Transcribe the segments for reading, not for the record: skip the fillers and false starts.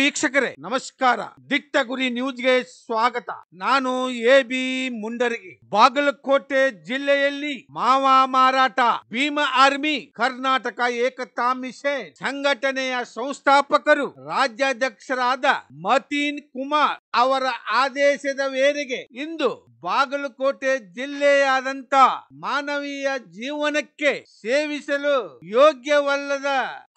ವೀಕ್ಷಕರೇ ನಮಸ್ಕಾರ. ದಿಟ್ಟ ಗುರಿ ನ್ಯೂಸ್ಗೆ ಸ್ವಾಗತ. ನಾನು ಎಬಿ ಮುಂಡರಗಿ. ಬಾಗಲಕೋಟೆ ಜಿಲ್ಲೆಯಲ್ಲಿ ಮಾವ ಮಾರಾಟ ಭೀಮ ಆರ್ಮಿ ಕರ್ನಾಟಕ ಏಕತಾ ಮಿಷನ್ ಸಂಘಟನೆಯ ಸಂಸ್ಥಾಪಕರು ರಾಜ್ಯಾಧ್ಯಕ್ಷರಾದ ಮತೀನ್ ಕುಮಾರ್ ಅವರ ಆದೇಶದ ಮೇರೆಗೆ ಇಂದು ಬಾಗಲಕೋಟೆ ಜಿಲ್ಲೆಯಾದಂತ ಮಾನವೀಯ ಜೀವನಕ್ಕೆ ಸೇವಿಸಲು ಯೋಗ್ಯವಲ್ಲದ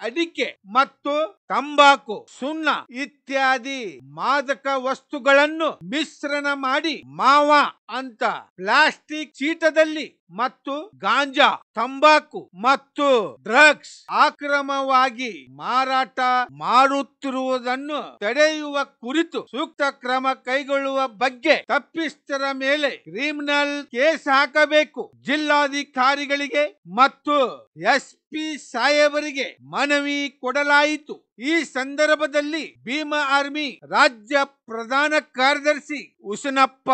ಅಡಿಕೆ ಮತ್ತು ತಂಬಾಕು, ಸುಣ್ಣ ಇತ್ಯಾದಿ ಮಾದಕ ವಸ್ತುಗಳನ್ನು ಮಿಶ್ರಣ ಮಾಡಿ ಮಾವ ಅಂತ ಪ್ಲಾಸ್ಟಿಕ್ ಚೀಟದಲ್ಲಿ ಮತ್ತು ಗಾಂಜಾ, ತಂಬಾಕು ಮತ್ತು ಡ್ರಗ್ಸ್ ಅಕ್ರಮವಾಗಿ ಮಾರಾಟ ಮಾಡುತ್ತಿರುವುದನ್ನು ತಡೆಯುವ ಕುರಿತು ಸೂಕ್ತ ಕ್ರಮ ಕೈಗೊಳ್ಳುವ ಬಗ್ಗೆ ತಪ್ಪಿಸ್ಥರ ಮೇಲೆ ಕ್ರಿಮಿನಲ್ ಕೇಸ್ ಹಾಕಬೇಕು. ಜಿಲ್ಲಾಧಿಕಾರಿಗಳಿಗೆ ಮತ್ತು ಎಸ್ಪಿ ಸಾಹೇಬರಿಗೆ ಮನವಿ ಕೊಡಲಾಯಿತು. ಈ ಸಂದರ್ಭದಲ್ಲಿ ಭೀಮ ಆರ್ಮಿ ರಾಜ್ಯ ಪ್ರಧಾನ ಕಾರ್ಯದರ್ಶಿ ಉಸನಪ್ಪ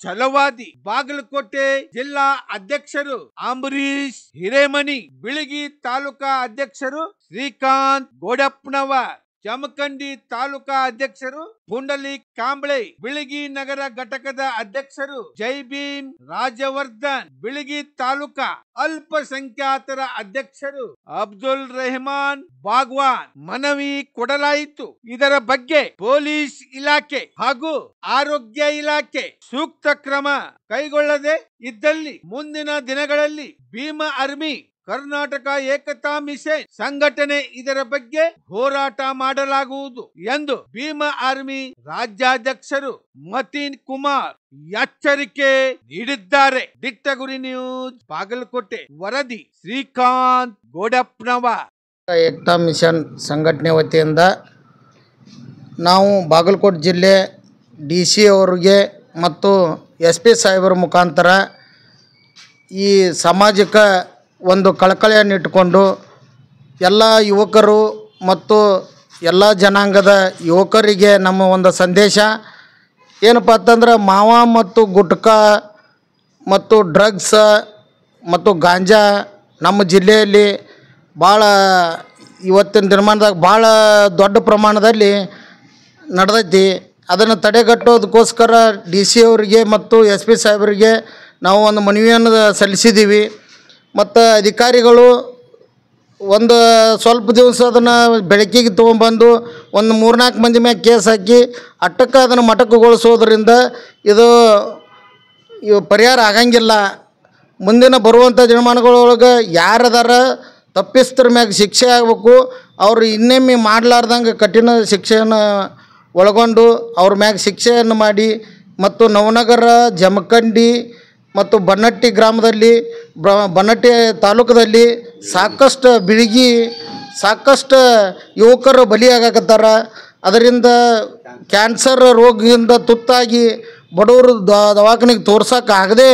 ಚಲವಾದಿ, ಬಾಗಲಕೋಟೆ ಜಿಲ್ಲಾ ಅಧ್ಯಕ್ಷರು ಅಂಬರೀಶ್ ಹಿರೇಮನಿ, ಬಿಳಗಿ ತಾಲೂಕಾ ಅಧ್ಯಕ್ಷರು ಶ್ರೀಕಾಂತ್ ಗೋಡಪ್ಪನವರ್, ಜಮಖಂಡಿ ತಾಲೂಕಾ ಅಧ್ಯಕ್ಷರು ಪುಂಡಲಿಕ್ ಕಾಂಬ್ಳೆ, ಬಿಳಗಿ ನಗರ ಘಟಕದ ಅಧ್ಯಕ್ಷರು ಜೈ ಭೀಮ್ ರಾಜವರ್ಧನ್, ಬಿಳಗಿ ತಾಲೂಕಾ ಅಲ್ಪಸಂಖ್ಯಾತರ ಅಧ್ಯಕ್ಷರು ಅಬ್ದುಲ್ ರೆಹಮಾನ್ ಬಾಗ್ವಾನ್ ಮನವಿ ಕೊಡಲಾಯಿತು. ಇದರ ಬಗ್ಗೆ ಪೊಲೀಸ್ ಇಲಾಖೆ ಹಾಗೂ ಆರೋಗ್ಯ ಇಲಾಖೆ ಸೂಕ್ತ ಕ್ರಮ ಕೈಗೊಳ್ಳದೆ ಇದ್ದಲ್ಲಿ ಮುಂದಿನ ದಿನಗಳಲ್ಲಿ ಭೀಮ ಆರ್ಮಿ ಕರ್ನಾಟಕ ಏಕತಾ ಮಿಷನ್ ಸಂಘಟನೆ ಇದರ ಬಗ್ಗೆ ಹೋರಾಟ ಮಾಡಲಾಗುವುದು ಎಂದು ಭೀಮ ಆರ್ಮಿ ರಾಜ್ಯಾಧ್ಯಕ್ಷರು ಮತೀನ್ ಕುಮಾರ್ ಎಚ್ಚರಿಕೆ ನೀಡಿದ್ದಾರೆ. ದಿಟ್ಟ ಗುರಿ ನ್ಯೂಸ್ ಬಾಗಲಕೋಟೆ, ವರದಿ ಶ್ರೀಕಾಂತ್ ಗೋಡಪ್ಪನವರ್. ಏಕತಾ ಮಿಷನ್ ಸಂಘಟನೆ ವತಿಯಿಂದ ನಾವು ಬಾಗಲಕೋಟೆ ಜಿಲ್ಲೆ DC ಅವರಿಗೆ ಮತ್ತು SP ಸಾಹೇಬರ ಮುಖಾಂತರ ಈ ಸಾಮಾಜಿಕ ಒಂದು ಕಳಕಳಿಯನ್ನು ಇಟ್ಟುಕೊಂಡು ಎಲ್ಲ ಯುವಕರು ಮತ್ತು ಎಲ್ಲ ಜನಾಂಗದ ಯುವಕರಿಗೆ ನಮ್ಮ ಒಂದು ಸಂದೇಶ ಏನಪ್ಪ ಅಂತಂದ್ರೆ ಮಾವ ಮತ್ತು ಗುಟ್ಕಾ ಮತ್ತು ಡ್ರಗ್ಸ್ ಮತ್ತು ಗಾಂಜಾ ನಮ್ಮ ಜಿಲ್ಲೆಯಲ್ಲಿ ಭಾಳ ಇವತ್ತಿನ ದಿನಮಾನದಾಗ ಭಾಳ ದೊಡ್ಡ ಪ್ರಮಾಣದಲ್ಲಿ ನಡೆದೈತಿ. ಅದನ್ನು ತಡೆಗಟ್ಟೋದಕ್ಕೋಸ್ಕರ DC ಅವರಿಗೆ ಮತ್ತು SP ಸಾಹೇಬರಿಗೆ ನಾವು ಒಂದು ಮನವಿಯನ್ನು ಸಲ್ಲಿಸಿದ್ದೀವಿ. ಮತ್ತು ಅಧಿಕಾರಿಗಳು ಒಂದು ಸ್ವಲ್ಪ ದಿವಸ ಅದನ್ನು ಬೆಳಕಿಗೆ ತೊಗೊಂಬಂದು ಒಂದು 3-4 ಮಂದಿ ಮ್ಯಾಗ ಕೇಸ್ ಹಾಕಿ ಅಟ್ಟಕ್ಕೆ ಅದನ್ನು ಮಟಕುಗೊಳಿಸೋದ್ರಿಂದ ಇದು ಪರಿಹಾರ ಆಗಂಗಿಲ್ಲ. ಮುಂದಿನ ಬರುವಂಥ ದಿನಮಾನಗಳೊಳಗೆ ಯಾರದಾರ ತಪ್ಪಿಸ್ತರ ಮ್ಯಾಗ ಶಿಕ್ಷೆ ಆಗಬೇಕು. ಅವರು ಇನ್ನೊಮ್ಮೆ ಮಾಡಲಾರ್ದಂಗೆ ಕಠಿಣ ಶಿಕ್ಷೆಯನ್ನು ಒಳಗೊಂಡು ಅವ್ರ ಮ್ಯಾಗ ಶಿಕ್ಷೆಯನ್ನು ಮಾಡಿ ಮತ್ತು ನವನಗರ, ಜಮಖಂಡಿ ಮತ್ತು ಬನ್ನಟ್ಟಿ ಗ್ರಾಮದಲ್ಲಿ ಬನ್ನಟ್ಟಿ ತಾಲೂಕದಲ್ಲಿ ಸಾಕಷ್ಟು ಬಿಳಿಗಿ ಸಾಕಷ್ಟು ಯುವಕರು ಬಲಿಯಾಗಕತ್ತಾರ. ಅದರಿಂದ ಕ್ಯಾನ್ಸರ್ ರೋಗದಿಂದ ತುತ್ತಾಗಿ ಬಡವರು ದವಾಖಾನೆಗೆ ತೋರ್ಸೋಕ್ಕಾಗದೆ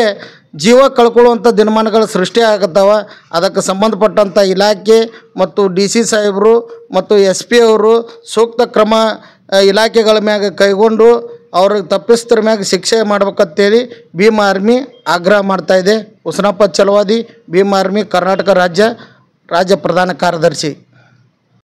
ಜೀವ ಕಳ್ಕೊಳ್ಳುವಂಥ ದಿನಮಾನಗಳು ಸೃಷ್ಟಿ ಆಗತ್ತವ. ಅದಕ್ಕೆ ಸಂಬಂಧಪಟ್ಟಂಥ ಇಲಾಖೆ ಮತ್ತು DC ಸಾಹೇಬರು ಮತ್ತು SP ಅವರು ಸೂಕ್ತ ಕ್ರಮ ಇಲಾಖೆಗಳ ಮ್ಯಾಗ ಕೈಗೊಂಡು ಅವ್ರಿಗೆ ತಪ್ಪಿಸ್ತರ ಮ್ಯಾಗ ಶಿಕ್ಷೆ ಮಾಡ್ಬೇಕಂತೇಳಿ ಭೀಮ ಆರ್ಮಿ ಆಗ್ರಹ ಮಾಡ್ತಾಯಿದೆ. ಉಸನಪ್ಪ ಚಲವಾದಿ, ಭೀಮ ಆರ್ಮಿ ಕರ್ನಾಟಕ ರಾಜ್ಯ ಪ್ರಧಾನ ಕಾರ್ಯದರ್ಶಿ.